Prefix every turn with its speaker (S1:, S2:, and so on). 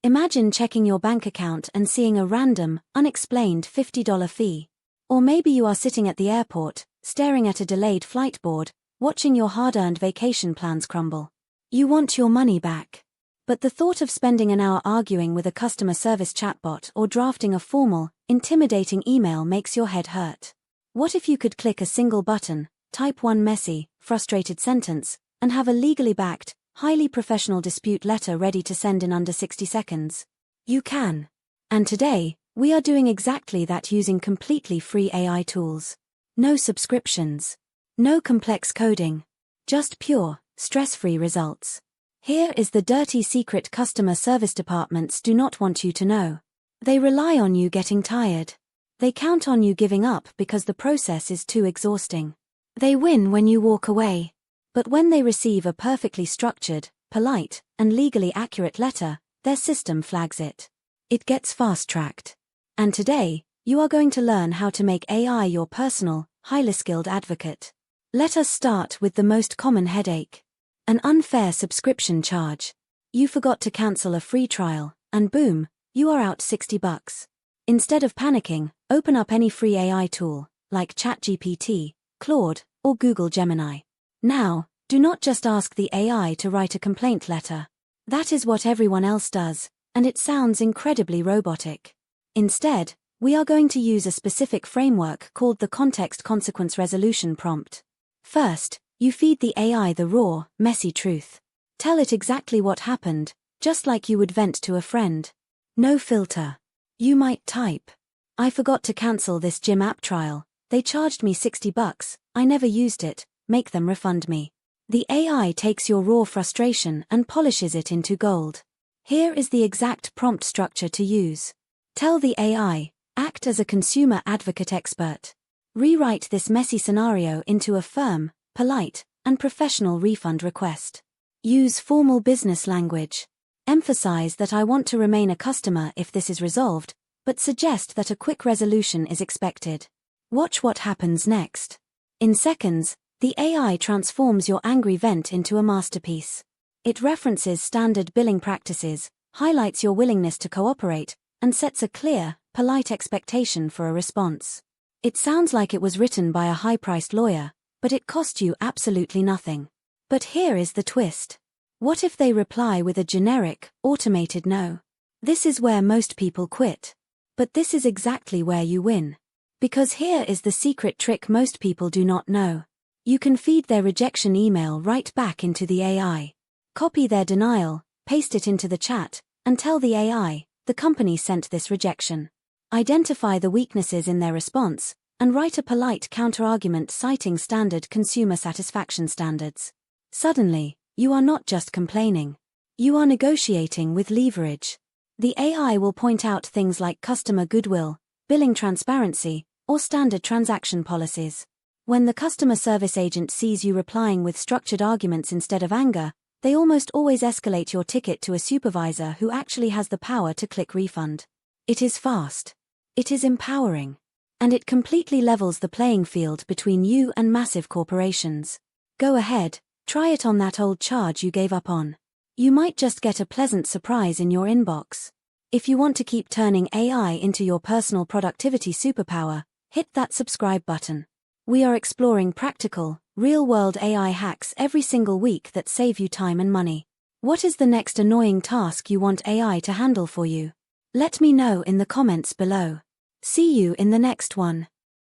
S1: Imagine checking your bank account and seeing a random, unexplained $50 fee. Or maybe you are sitting at the airport, staring at a delayed flight board, watching your hard-earned vacation plans crumble. You want your money back. But the thought of spending an hour arguing with a customer service chatbot or drafting a formal, intimidating email makes your head hurt. What if you could click a single button, type one messy, frustrated sentence, and have a legally backed, highly professional dispute letter ready to send in under 60 seconds? You can. And today, we are doing exactly that using completely free AI tools. No subscriptions. No complex coding. Just pure, stress-free results. Here is the dirty secret customer service departments do not want you to know. They rely on you getting tired. They count on you giving up because the process is too exhausting. They win when you walk away. But when they receive a perfectly structured, polite, and legally accurate letter, their system flags it. It gets fast-tracked. And today, you are going to learn how to make AI your personal, highly skilled advocate. Let us start with the most common headache. An unfair subscription charge. You forgot to cancel a free trial, and boom, you are out $60. Instead of panicking, open up any free AI tool, like ChatGPT, Claude, or Google Gemini. Now, do not just ask the AI to write a complaint letter. That is what everyone else does, and it sounds incredibly robotic. Instead, we are going to use a specific framework called the Context Consequence Resolution prompt. First, you feed the AI the raw, messy truth. Tell it exactly what happened, just like you would vent to a friend. No filter. You might type, "I forgot to cancel this gym app trial. They charged me $60. I never used it. Make them refund me." The AI takes your raw frustration and polishes it into gold. Here is the exact prompt structure to use. Tell the AI, act as a consumer advocate expert. Rewrite this messy scenario into a firm, polite, and professional refund request. Use formal business language. Emphasize that I want to remain a customer if this is resolved, but suggest that a quick resolution is expected. Watch what happens next. In seconds, the AI transforms your angry vent into a masterpiece. It references standard billing practices, highlights your willingness to cooperate, and sets a clear, polite expectation for a response. It sounds like it was written by a high-priced lawyer, but it cost you absolutely nothing. But here is the twist. What if they reply with a generic, automated no? This is where most people quit. But this is exactly where you win. Because here is the secret trick most people do not know. You can feed their rejection email right back into the AI. Copy their denial, paste it into the chat, and tell the AI, the company sent this rejection. Identify the weaknesses in their response, and write a polite counterargument citing standard consumer satisfaction standards. Suddenly, you are not just complaining. You are negotiating with leverage. The AI will point out things like customer goodwill, billing transparency, or standard transaction policies. When the customer service agent sees you replying with structured arguments instead of anger, they almost always escalate your ticket to a supervisor who actually has the power to click refund. It is fast. It is empowering. And it completely levels the playing field between you and massive corporations. Go ahead, try it on that old charge you gave up on. You might just get a pleasant surprise in your inbox. If you want to keep turning AI into your personal productivity superpower, hit that subscribe button. We are exploring practical, real-world AI hacks every single week that save you time and money. What is the next annoying task you want AI to handle for you? Let me know in the comments below. See you in the next one.